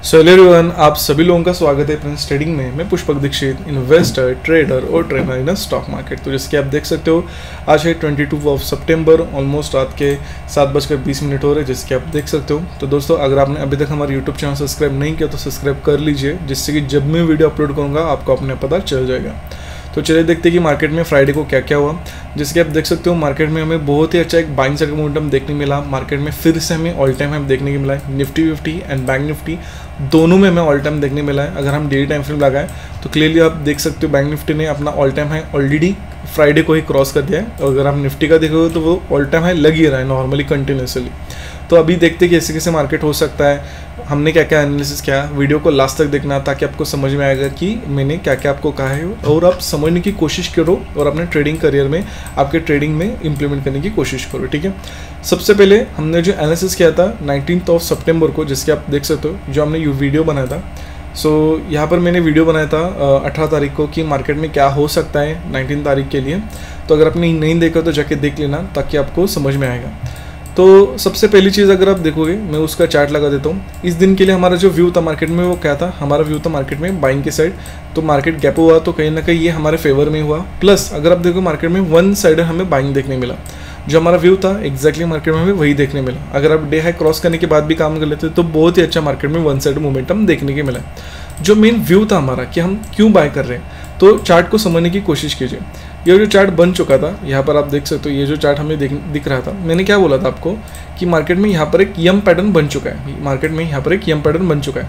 So hello everyone, आप सभी लोगों का स्वागत है प्रिंस ट्रेडिंग में। मैं पुष्पक दीक्षित, इन्वेस्टर, ट्रेडर और ट्रेनर इन स्टॉक मार्केट। तो जैसे कि आप देख सकते हो, आज है 22 सितंबर, ऑलमोस्ट रात के 7:20 हो रहे हैं, जैसे कि आप देख सकते हो। तो दोस्तों, अगर आपने अभी तक हमारे यूट्यूब चैनल सब्सक्राइब नहीं किया तो सब्सक्राइब कर लीजिए, जिससे कि जब मैं वीडियो अपलोड करूँगा आपको अपने पता चल जाएगा। तो चलिए देखते हैं कि मार्केट में फ्राइडे को क्या क्या हुआ। जैसे कि आप देख सकते हो, मार्केट में हमें बहुत ही अच्छा एक बाइंग साइड का मोमेंटम देखने मिला। मार्केट में फिर से हमें ऑल टाइम हाई देखने को मिला है। निफ्टी 50 एंड बैंक निफ्टी दोनों में हमें ऑल टाइम देखने मिला है। अगर हम डेली टाइम फ्रेम लगाएं तो क्लियरली आप देख सकते हो बैंक निफ्टी ने अपना all time high already Friday को ही क्रॉस कर दिया है। और अगर आप निफ्टी का देखोगे तो वो ऑल टाइम हाई लग ही रहा है नॉर्मली कंटिन्यूसली। तो अभी देखते हैं कि कैसे मार्केट हो सकता है। हमने क्या क्या एनालिसिस किया, वीडियो को लास्ट तक देखना ताकि आपको समझ में आएगा कि मैंने क्या क्या आपको कहा है, और आप समझने की कोशिश करो और अपने ट्रेडिंग करियर में, आपके ट्रेडिंग में इंप्लीमेंट करने की कोशिश करो। ठीक है, सबसे पहले हमने जो एनालिसिस किया था 19 सितंबर को, जिसके आप देख सकते हो, जो हमने वीडियो बनाया था। सो यहाँ पर मैंने वीडियो बनाया था 18 तारीख को कि मार्केट में क्या हो सकता है 19 तारीख के लिए। तो अगर आपने नहीं देखा तो जाके देख लेना ताकि आपको समझ में आएगा। तो सबसे पहली चीज़ अगर आप देखोगे, मैं उसका चार्ट लगा देता हूँ। इस दिन के लिए हमारा जो व्यू था मार्केट में वो क्या था, हमारा व्यू था मार्केट में बाइंग के साइड। तो मार्केट गैप हुआ तो कहीं ना कहीं ये हमारे फेवर में हुआ। प्लस अगर आप देखो मार्केट में वन साइड हमें बाइंग देखने मिला। जो हमारा व्यू था एग्जैक्टली मार्केट में हमें वही देखने मिला। अगर आप डे हाई क्रॉस करने के बाद भी काम कर लेते तो बहुत ही अच्छा मार्केट में वन साइड मोमेंटम देखने को मिला। जो मेन व्यू था हमारा कि हम क्यों बाय कर रहे हैं, तो चार्ट को समझने की कोशिश कीजिए। ये जो चार्ट बन चुका था, यहाँ पर आप देख सकते हो, ये जो चार्ट हमें दिख रहा था, मैंने क्या बोला था आपको कि मार्केट में यहाँ पर एक यम पैटर्न बन चुका है। मार्केट में यहाँ पर एक यम पैटर्न बन चुका है,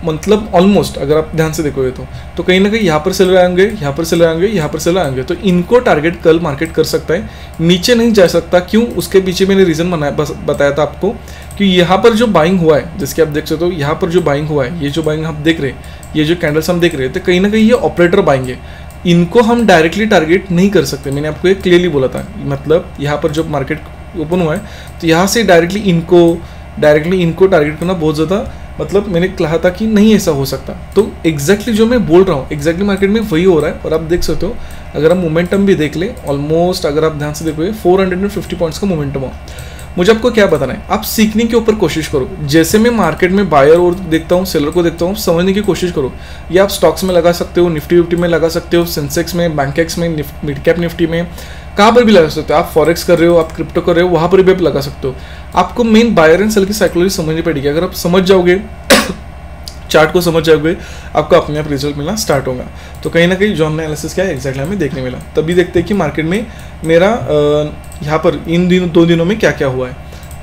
मतलब ऑलमोस्ट अगर आप ध्यान से देखोगे तो कहीं ना कहीं यहाँ पर सेलर आएंगे, यहाँ पर सेलर आएंगे, यहाँ पर सेलर आएंगे। तो इनको टारगेट कल मार्केट कर सकता है, नीचे नहीं जा सकता। क्यों? उसके पीछे मैंने रीज़न बताया था आपको कि यहाँ पर जो बाइंग हुआ है, जिसके आप देख सकते हो, यहाँ पर जो बाइंग हुआ है, ये जो बाइंग हम देख रहे हैं, ये जो कैंडल्स हम देख रहे हैं, तो कहीं ना कहीं ये ऑपरेटर बाइंग है। इनको हम डायरेक्टली टारगेट नहीं कर सकते। मैंने आपको ये क्लियरली बोला था। मतलब यहाँ पर जब मार्केट ओपन हुआ है तो यहाँ से डायरेक्टली इनको टारगेट करना बहुत ज़्यादा, मतलब मैंने कहा था कि नहीं ऐसा हो सकता। तो एग्जैक्टली जो मैं बोल रहा हूँ एग्जैक्टली मार्केट में वही हो रहा है। और आप देख सकते हो, अगर हम मोमेंटम भी देख ले, ऑलमोस्ट अगर आप ध्यान से देखोगे 450 पॉइंट्स का मोमेंटम हो। मुझे आपको क्या बताना है, आप सीखने के ऊपर कोशिश करो। जैसे मैं मार्केट में बायर और देखता हूँ, सेलर को देखता हूँ, समझने की कोशिश करो। ये आप स्टॉक्स में लगा सकते हो, निफ्टी 50 में लगा सकते हो, सेंसेक्स में, बैंकेक्स में, मिड कैप निफ्टी में, कहाँ पर भी लगा सकते हो। आप फॉरेक्स कर रहे हो, आप क्रिप्टो कर रहे हो, वहाँ पर भी आप लगा सकते हो। आपको मेन बायर एंड सेल की साइकोलॉजी समझनी पड़ेगी। अगर आप समझ जाओगे, चार्ट को समझ जाओगे, आपको अपने आप रिजल्ट मिलना स्टार्ट होगा। तो कहीं ना कहीं जो हमने एनालिसिस किया एग्जैक्टली हमें देखने मिला। तभी देखते हैं कि मार्केट में मेरा यहाँ पर इन दो दिनों में क्या क्या हुआ है।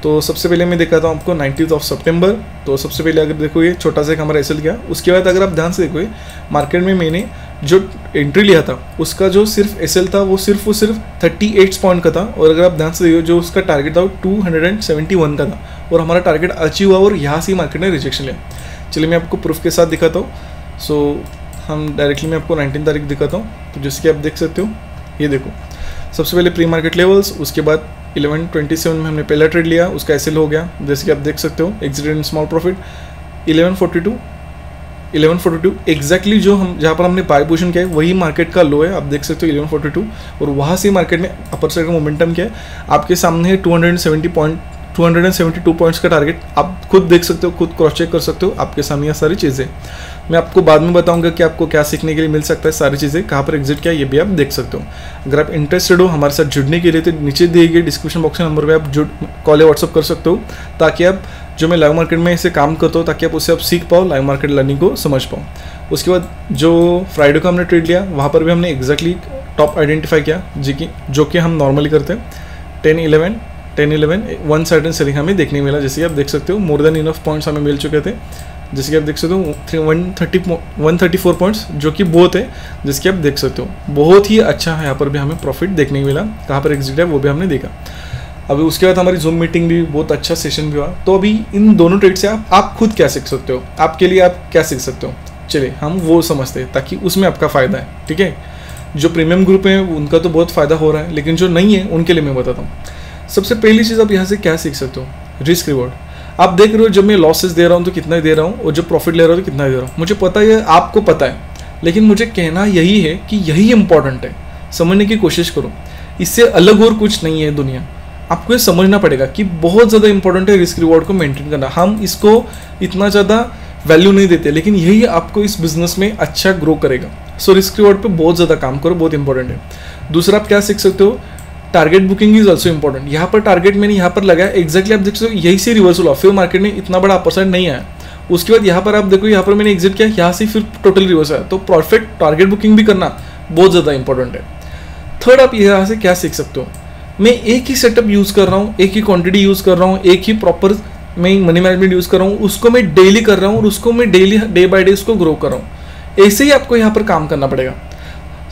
तो सबसे पहले मैं दिखाता हूँ आपको 19 सितंबर। तो सबसे पहले अगर देखोगे, छोटा सा एक हमारा एसएल गया। उसके बाद अगर आप ध्यान से देखोगे, मार्केट में मैंने जो एंट्री लिया था उसका जो सिर्फ एसएल था वो सिर्फ 38 पॉइंट का था। और अगर आप ध्यान से देखो, जो उसका टारगेट था वो 271 का था, और हमारा टारगेट अचीव हुआ, और यहाँ से मार्केट ने रिजेक्शन लिया। चलिए मैं आपको प्रूफ के साथ दिखाता हूँ। सो हम डायरेक्टली मैं आपको 19 तारीख दिखाता हूँ। तो जैसे कि आप देख सकते हो, ये देखो, सबसे पहले प्री मार्केट लेवल्स, उसके बाद 11:27 में हमने पहला ट्रेड लिया, उसका एसएल हो गया। जैसे कि आप देख सकते हो, exit in small profit 1142 exactly जो हम जहाँ पर हमने बाय पोजीशन किया है वही मार्केट का लो है। आप देख सकते हो 1142, और वहाँ से मार्केट ने अपर साइड का मोमेंटम किया है। आपके सामने है 272 पॉइंट्स का टारगेट। आप खुद देख सकते हो, खुद क्रॉस चेक कर सकते हो, आपके सामने ये सारी चीज़ें। मैं आपको बाद में बताऊंगा कि आपको क्या सीखने के लिए मिल सकता है, सारी चीज़ें कहाँ पर एग्जिट किया, ये भी आप देख सकते हो। अगर आप इंटरेस्टेड हो हमारे साथ जुड़ने के लिए तो नीचे दिए गए डिस्क्रिप्शन बॉक्स में नंबर पे आप कॉल या व्हाट्सअप कर सकते हो, ताकि आप जो मैं लाइव मार्केट में इसे काम करता हूँ, ताकि आप उससे आप सीख पाओ, लाइव मार्केट लर्निंग को समझ पाओ। उसके बाद जो फ्राइडे को हमने ट्रेड लिया, वहाँ पर भी हमने एग्जैक्टली टॉप आइडेंटिफाई किया, जो कि हम नॉर्मली करते हैं। 10-11 वन साइड सेलिंग हमें देखने मिला। जैसे कि आप देख सकते हो, मोर देन इनफ पॉइंट्स हमें मिल चुके थे। जैसे कि आप देख सकते हो 134 पॉइंट्स, जो कि बहुत है। जैसे कि आप देख सकते हो, बहुत ही अच्छा है। यहाँ पर भी हमें प्रॉफिट देखने को मिला। कहाँ पर एग्जिट है वो भी हमने देखा। अभी उसके बाद हमारी जूम मीटिंग भी बहुत अच्छा सेशन भी हुआ। तो अभी इन दोनों ट्रेड से आप खुद क्या सीख सकते हो, आपके लिए आप क्या सीख सकते हो, चलिए हम वो समझते हैं, ताकि उसमें आपका फ़ायदा है। ठीक है, जो प्रीमियम ग्रुप है उनका तो बहुत फ़ायदा हो रहा है, लेकिन जो नहीं है उनके लिए मैं बताता हूँ। सबसे पहली चीज़ आप यहाँ से क्या सीख सकते हो, रिस्क रिवॉर्ड। आप देख रहे हो, जब मैं लॉसेस दे रहा हूँ तो कितना दे रहा हूँ, और जब प्रॉफिट ले रहा हूँ तो कितना दे रहा हूँ। मुझे पता है, आपको पता है, लेकिन मुझे कहना यही है कि यही इंपॉर्टेंट है। समझने की कोशिश करो, इससे अलग और कुछ नहीं है दुनिया। आपको ये समझना पड़ेगा कि बहुत ज़्यादा इंपॉर्टेंट है रिस्क रिवॉर्ड को मेंटेन करना। हम इसको इतना ज़्यादा वैल्यू नहीं देते, लेकिन यही आपको इस बिजनेस में अच्छा ग्रो करेगा। सो रिस्क रिवॉर्ड पे बहुत ज़्यादा काम करो, बहुत इंपॉर्टेंट है। दूसरा आप क्या सीख सकते हो, target booking is also important. यहाँ पर टारगेट मैंने यहाँ पर लगाया, एग्जैक्टली आप देख सकते हो यही से रिवर्सल हुआ, फिर मार्केट में इतना बड़ा अपर साइड नहीं आया। उसके बाद यहाँ पर आप देखो, यहाँ पर मैंने एग्जिट किया, यहाँ से फिर टोटल रिवर्स आया। तो परफेक्ट टारगेट बुकिंग भी करना बहुत ज़्यादा इंपॉर्टेंट है। थर्ड, आप यहाँ से क्या सीख सकते हो, मैं एक ही सेटअप यूज़ कर रहा हूँ, एक ही क्वांटिटी यूज़ कर रहा हूँ, एक ही प्रॉपर मैं मनी मैनेजमेंट यूज़ कर रहा हूँ, उसको मैं डेली कर रहा हूँ और उसको मैं डेली डे बाय डे उसको ग्रो कर रहा हूँ। ऐसे ही आपको यहाँ पर काम करना पड़ेगा।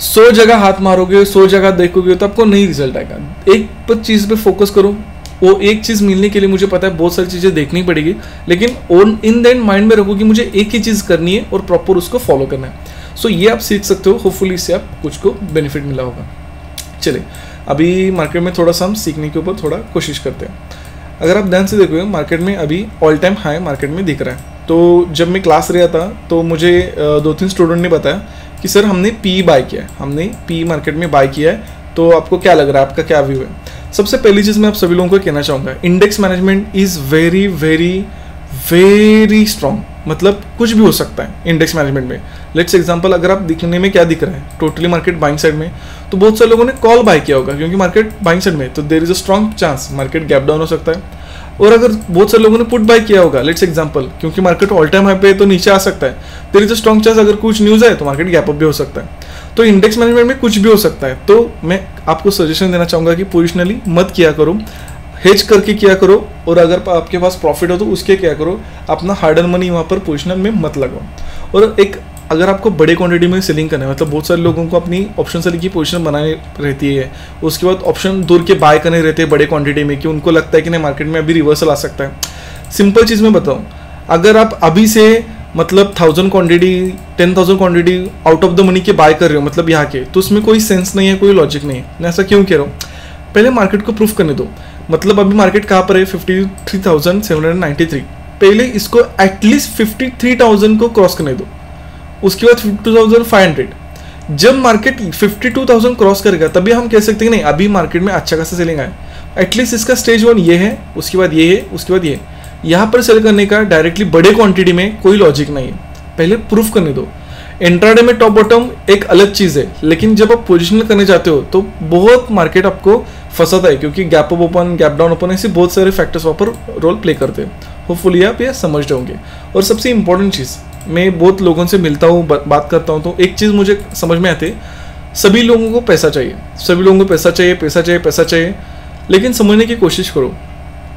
100 जगह हाथ मारोगे, 100 जगह देखोगे तो आपको नहीं रिजल्ट आएगा। एक चीज़ पे फोकस करो, वो एक चीज़ मिलने के लिए मुझे पता है बहुत सारी चीज़ें देखनी पड़ेगी, लेकिन on in the end mind में रखो कि मुझे एक ही चीज़ करनी है और प्रॉपर उसको फॉलो करना है। सो ये आप सीख सकते हो, होपफुली इससे आप कुछ को बेनिफिट मिला होगा। चलिए अभी मार्केट में थोड़ा सा हम सीखने के ऊपर थोड़ा कोशिश करते हैं। अगर आप ध्यान से देखोगे, मार्केट में अभी ऑल टाइम हाई मार्केट में दिख रहा है। तो जब मैं क्लास रहा था तो मुझे 2-3 स्टूडेंट ने बताया कि सर हमने पी बाय किया है, हमने पी मार्केट में बाय किया है, तो आपको क्या लग रहा है, आपका क्या व्यू है। सबसे पहली चीज़ मैं आप सभी लोगों को कहना चाहूँगा, index management is very very very strong. मतलब कुछ भी हो सकता है इंडेक्स मैनेजमेंट में। लेट्स एग्जांपल, अगर आप दिखने में क्या दिख रहा है, टोटली मार्केट बाइंग साइड में, तो बहुत सारे लोगों ने कॉल बाय किया होगा क्योंकि मार्केट बाइंग साइड में, तो there is a strong chance market gap down हो सकता है। और अगर बहुत सारे लोगों ने पुट बाय किया होगा, लेट्स एग्जांपल, क्योंकि मार्केट ऑल टाइम हाई पे तो नीचे आ सकता है, there is a strong chance अगर कुछ न्यूज़ है तो मार्केट गैप अप भी हो सकता है। तो इंडेक्स मैनेजमेंट में कुछ भी हो सकता है। तो मैं आपको सजेशन देना चाहूँगा कि पोजिशनली मत किया करो, हेज करके किया करो, और अगर आपके पास प्रॉफिट हो तो उसके क्या करो, अपना हार्ड अर्न मनी वहाँ पर पोजिशनल में मत लगाओ। और एक अगर आपको बड़े क्वांटिटी में सेलिंग करना है, मतलब बहुत सारे लोगों को अपनी ऑप्शन सेलिंग की पोजीशन बनानी रहती है, उसके बाद ऑप्शन दूर के बाय करने रहते हैं बड़े क्वांटिटी में, कि उनको लगता है कि नहीं मार्केट में अभी रिवर्सल आ सकता है। सिंपल चीज़ मैं बताऊँ, अगर आप अभी से मतलब 1000 quantity 10,000 quantity out of the money के बाय कर रहे हो, मतलब यहाँ के, तो उसमें कोई सेंस नहीं है, कोई लॉजिक नहीं है। मैं ऐसा क्यों कह रहा हूँ, पहले मार्केट को प्रूफ करने दो। मतलब अभी मार्केट कहाँ पर है, 53,793, पहले इसको एटलीस्ट 53,000 को क्रॉस करने दो, उसके बाद 52,500। जब मार्केट 52,000 क्रॉस करेगा तभी हम कह सकते हैं नहीं अभी मार्केट में अच्छा खासा सेलिंग आया। एटलीस्ट इसका स्टेज 1 ये है, उसके बाद ये है, उसके बाद ये। यहाँ पर सेल करने का डायरेक्टली बड़े क्वांटिटी में कोई लॉजिक नहीं है, पहले प्रूफ करने दो। इंट्राडे में टॉप बॉटम एक अलग चीज़ है, लेकिन जब आप पोजिशनल करने जाते हो तो बहुत मार्केट आपको फंसाता है, क्योंकि gap up open, gap down open, ऐसे बहुत सारे फैक्टर्स वहाँ पर रोल प्ले करते हैं। होपफुली आप ये समझ होंगे। और सबसे इंपॉर्टेंट चीज़, मैं बहुत लोगों से मिलता हूँ, बात करता हूँ, तो एक चीज़ मुझे समझ में आती है, सभी लोगों को पैसा चाहिए, सभी लोगों को पैसा चाहिए, पैसा चाहिए, पैसा चाहिए। लेकिन समझने की कोशिश करो,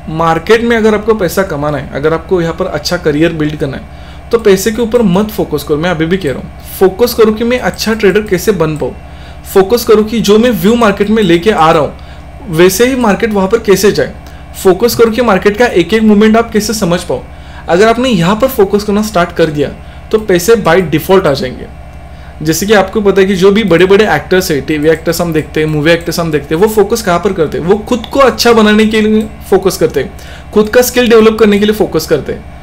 मार्केट में अगर आपको पैसा कमाना है, अगर आपको यहाँ पर अच्छा करियर बिल्ड करना है, तो पैसे के ऊपर मत फोकस करो। मैं अभी भी कह रहा हूँ, फोकस करो कि मैं अच्छा ट्रेडर कैसे बन पाऊँ। फोकस करो कि जो मैं व्यू मार्केट में लेके आ रहा हूँ वैसे ही मार्केट वहाँ पर कैसे जाए। फोकस करो कि मार्केट का एक एक मूवमेंट आप कैसे समझ पाओ। अगर आपने यहाँ पर फोकस करना स्टार्ट कर दिया तो पैसे बाय डिफॉल्ट आ जाएंगे। जैसे कि आपको पता है कि जो भी बड़े बड़े एक्टर्स है, टीवी एक्टर्स हम देखते हैं, मूवी एक्टर्स हम देखते हैं, वो फोकस कहाँ पर करते हैं, वो खुद को अच्छा बनाने के लिए फोकस करते हैं, खुद का स्किल डेवलप करने के लिए फोकस करते हैं।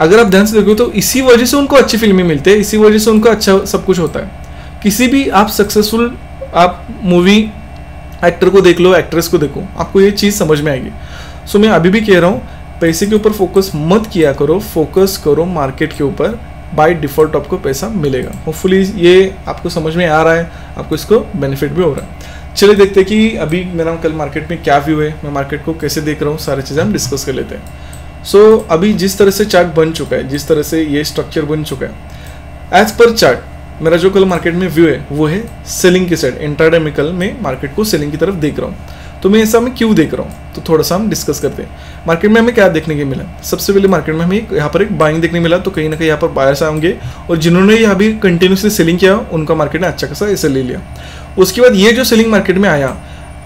अगर आप ध्यान से देखो तो इसी वजह से उनको अच्छी फिल्में मिलती है, इसी वजह से उनको अच्छा सब कुछ होता है। किसी भी आप सक्सेसफुल आप मूवी एक्टर को देख लो, एक्ट्रेस को देखो, आपको ये चीज़ समझ में आएगी। सो मैं अभी भी कह रहा हूँ, पैसे के ऊपर फोकस मत किया करो, फोकस करो मार्केट के ऊपर, बाय डिफ़ॉल्ट आपको पैसा मिलेगा। होपफुली ये आपको समझ में आ रहा है, आपको इसको बेनिफिट भी हो रहा है। चलिए देखते हैं कि अभी मेरा कल मार्केट में क्या व्यू है, मैं मार्केट को कैसे देख रहा हूँ, सारी चीज़ें हम डिस्कस कर लेते हैं। सो अभी जिस तरह से चार्ट बन चुका है, जिस तरह से ये स्ट्रक्चर बन चुका है, एज पर चार्ट मेरा जो कल मार्केट में व्यू है वो है सेलिंग की साइड। इंट्राडे में कल मैं मार्केट को सेलिंग की तरफ देख रहा हूँ। तो मैं ऐसा मैं क्यों देख रहा हूँ, तो थोड़ा सा हम डिस्कस करते हैं। मार्केट में हमें क्या देखने को मिला, सबसे पहले मार्केट में हमें यहाँ पर एक बाइंग देखने मिला, तो कहीं ना कहीं यहाँ पर बायर्स आएंगे, और जिन्होंने यहाँ भी कंटिन्यूसली सेलिंग किया उनका मार्केट ने अच्छा खासा ऐसे ले लिया। उसके बाद ये जो सेलिंग मार्केट में आया,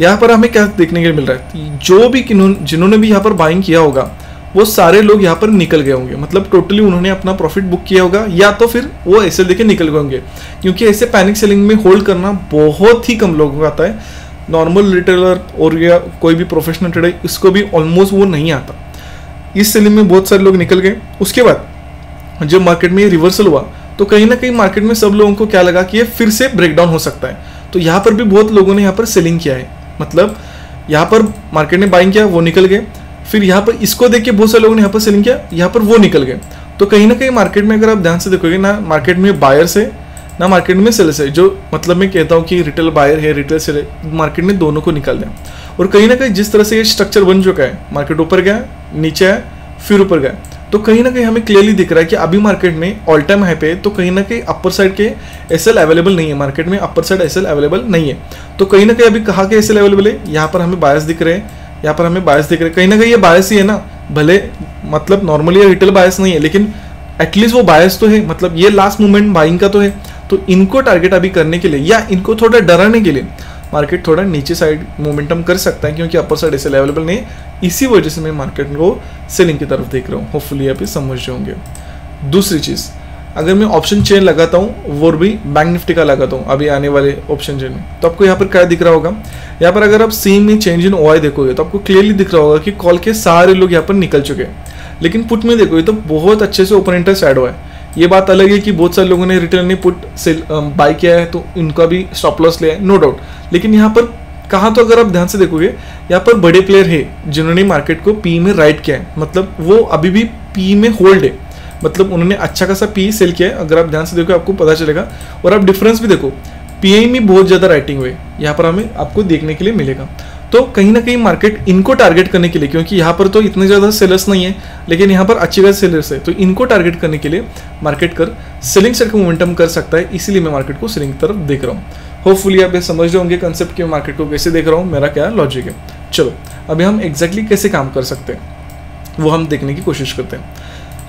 यहाँ पर हमें क्या देखने को मिल रहा है, जो भी जिन्होंने भी यहाँ पर बाइंग किया होगा वो सारे लोग यहाँ पर निकल गए होंगे। मतलब टोटली उन्होंने अपना प्रॉफिट बुक किया होगा, या तो फिर वो ऐसे लेके निकल गए होंगे, क्योंकि ऐसे पैनिक सेलिंग में होल्ड करना बहुत ही कम लोगों को आता है। नॉर्मल रिटेलर और या कोई भी प्रोफेशनल ट्रेडर, इसको भी ऑलमोस्ट वो नहीं आता। इस सेलिंग में बहुत सारे लोग निकल गए। उसके बाद जब मार्केट में रिवर्सल हुआ तो कहीं ना कहीं मार्केट में सब लोगों को क्या लगा कि ये फिर से ब्रेकडाउन हो सकता है, तो यहाँ पर भी बहुत लोगों ने यहाँ पर सेलिंग किया है। मतलब यहाँ पर मार्केट ने बाइंग किया, वो निकल गए, फिर यहाँ पर इसको देख के बहुत सारे लोगों ने यहाँ पर सेलिंग किया, यहाँ पर वो निकल गए। तो कहीं ना कहीं मार्केट में अगर आप ध्यान से देखोगे ना, मार्केट में बायर्स है ना मार्केट में सेलर्स है, जो मतलब मैं कहता हूँ कि रिटेल बायर है रिटेल सेलर, मार्केट ने दोनों को निकाल दिया। और कहीं ना कहीं जिस तरह से ये स्ट्रक्चर बन चुका है, मार्केट ऊपर गया, नीचे आया, फिर ऊपर गया, तो कहीं ना कहीं हमें क्लियरली दिख रहा है कि अभी मार्केट में ऑल टाइम हाई पे है, तो कहीं ना कहीं अपर साइड के एसएल अवेलेबल नहीं है, मार्केट में अपर साइड एसएल अवेलेबल नहीं है। तो कहीं ना कहीं अभी कहाँ के एसएल अवेलेबल है, यहाँ पर हमें बायस दिख रहे हैं, यहाँ पर हमें बायस दिख रहे हैं, कहीं ना कहीं ये बायस ही है ना, भले मतलब नॉर्मली ये रिटेल बायस नहीं है, लेकिन एटलीस्ट वो बायस तो है, मतलब ये लास्ट मोमेंट बाइंग का तो है। तो इनको टारगेट अभी करने के लिए या इनको थोड़ा डराने के लिए मार्केट थोड़ा नीचे साइड मोमेंटम कर सकता है, क्योंकि अपर साइड एसएल अवेलेबल नहीं है। इसी वजह से मैं मार्केट को सेलिंग की तरफ देख रहा हूँ। होपफुली आप समझ रहे होंगे। दूसरी चीज़, अगर मैं ऑप्शन चेन लगाता हूँ, वो भी बैंक निफ्टी का लगाता हूँ अभी आने वाले ऑप्शन चेन में, तो आपको यहाँ पर क्या दिख रहा होगा, यहाँ पर अगर आप सेम में चेंज इन ओआई देखोगे तो आपको क्लियरली दिख रहा होगा कि कॉल के सारे लोग यहाँ पर निकल चुके हैं। लेकिन पुट में देखोगे तो बहुत अच्छे से ओपन इंटरेस्ट ऐड हुआ है। ये बात अलग है कि बहुत सारे लोगों ने रिटेल ने पुट सेल बाय किया है, तो इनका भी स्टॉप लॉस लिया है, नो डाउट। लेकिन यहाँ पर कहाँ, तो अगर आप ध्यान से देखोगे यहाँ पर बड़े प्लेयर है जिन्होंने मार्केट को पी में राइट किया है, मतलब वो अभी भी पी में होल्ड है, मतलब उन्होंने अच्छा खासा पी सेल किया है। अगर आप ध्यान से देखो आपको पता चलेगा। और आप डिफरेंस भी देखो, पीआई में बहुत ज़्यादा राइटिंग हुई यहाँ पर हमें आपको देखने के लिए मिलेगा। तो कहीं ना कहीं मार्केट इनको टारगेट करने के लिए, क्योंकि यहाँ पर तो इतने ज़्यादा सेलर्स नहीं है, लेकिन यहाँ पर अच्छी खासी सेलर्स है, तो इनको टारगेट करने के लिए मार्केट कर सेलिंग साइड का मोमेंटम कर सकता है। इसीलिए मैं मार्केट को सेलिंग की तरफ देख रहा हूँ। होपफुली आप ये समझ रहे होंगे कंसेप्ट कि मार्केट को कैसे देख रहा हूँ, मेरा क्या लॉजिक है। चलो अभी हम एग्जैक्टली कैसे काम कर सकते हैं वो हम देखने की कोशिश करते हैं।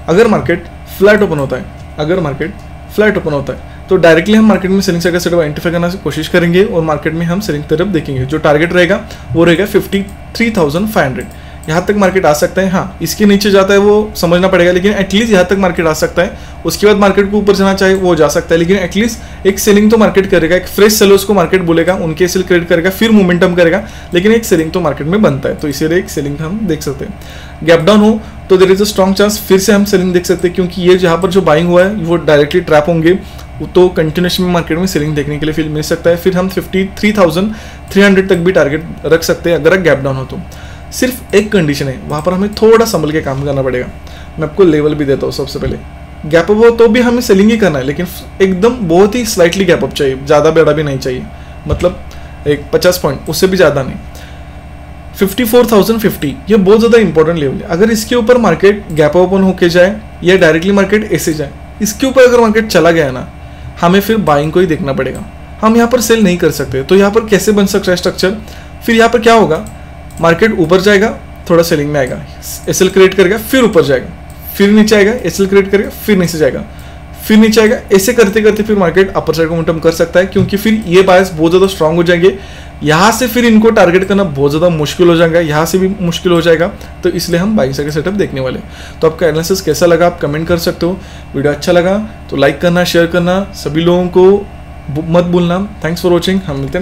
अगर मार्केट फ्लैट ओपन होता है, अगर मार्केट फ्लैट ओपन होता है तो डायरेक्टली हम मार्केट में सेलिंग साइड का सेटअप आइडेंटिफाई करने की कोशिश करेंगे और मार्केट में हम सेलिंग तरफ देखेंगे। जो टारगेट रहेगा वो रहेगा 53,500। यहाँ तक मार्केट आ सकता है। हाँ, इसके नीचे जाता है वो समझना पड़ेगा, लेकिन एटलीस्ट यहाँ तक मार्केट आ सकता है। उसके बाद मार्केट को ऊपर जाना चाहे वो जा सकता है, लेकिन एटलीस्ट एक सेलिंग तो मार्केट करेगा। एक फ्रेश सेलर्स को मार्केट बोलेगा, उनके सेल क्रिएट करेगा, फिर मोमेंटम करेगा, लेकिन एक सेलिंग तो मार्केट में बनता है। तो इसीलिए एक सेलिंग हम देख सकते हैं। गैप डाउन हो तो there is a strong chance फिर से हम सेलिंग देख सकते हैं, क्योंकि ये जहाँ पर जो बाइंग हुआ है वो डायरेक्टली ट्रैप होंगे, तो कंटिन्यूशन में मार्केट में सेलिंग देखने के लिए फिर मिल सकता है। फिर हम 53,300 तक भी टारगेट रख सकते हैं अगर गैप डाउन हो तो। सिर्फ एक कंडीशन है, वहाँ पर हमें थोड़ा संभल के काम करना पड़ेगा। मैं आपको लेवल भी देता हूँ। सबसे पहले गैप अप हो तो भी हमें सेलिंग ही करना है, लेकिन एकदम बहुत ही स्लाइटली गैप अप चाहिए, ज़्यादा बड़ा भी नहीं चाहिए, मतलब एक 50 पॉइंट, उससे भी ज़्यादा नहीं। 54,050 ये बहुत ज़्यादा इंपॉर्टेंट लेवल है। अगर इसके ऊपर मार्केट गैप ओपन होके जाए या डायरेक्टली मार्केट ऐसे जाए, इसके ऊपर अगर मार्केट चला गया ना, हमें फिर बाइंग को ही देखना पड़ेगा। हम यहाँ पर सेल नहीं कर सकते। तो यहाँ पर कैसे बन सकता है स्ट्रक्चर? फिर यहाँ पर क्या होगा, मार्केट ऊपर जाएगा, थोड़ा सेलिंग में आएगा, एसएल क्रिएट करेगा, फिर ऊपर जाएगा, फिर नीचे आएगा, एसएल क्रिएट करेगा, फिर नीचे जाएगा, फिर नीचे आएगा। ऐसे करते करते फिर मार्केट अपर साइड को मोमेंटम कर सकता है, क्योंकि फिर ये बायस बहुत ज़्यादा स्ट्रांग हो जाएंगे। यहाँ से फिर इनको टारगेट करना बहुत ज़्यादा मुश्किल हो जाएगा, यहाँ से भी मुश्किल हो जाएगा। तो इसलिए हम बाइंग साइड का सेटअप देखने वाले। तो आपका एनालिसिस कैसा लगा आप कमेंट कर सकते हो। वीडियो अच्छा लगा तो लाइक करना, शेयर करना, सभी लोगों को मत भूलना। Thanks for watching. हम मिलते हैं।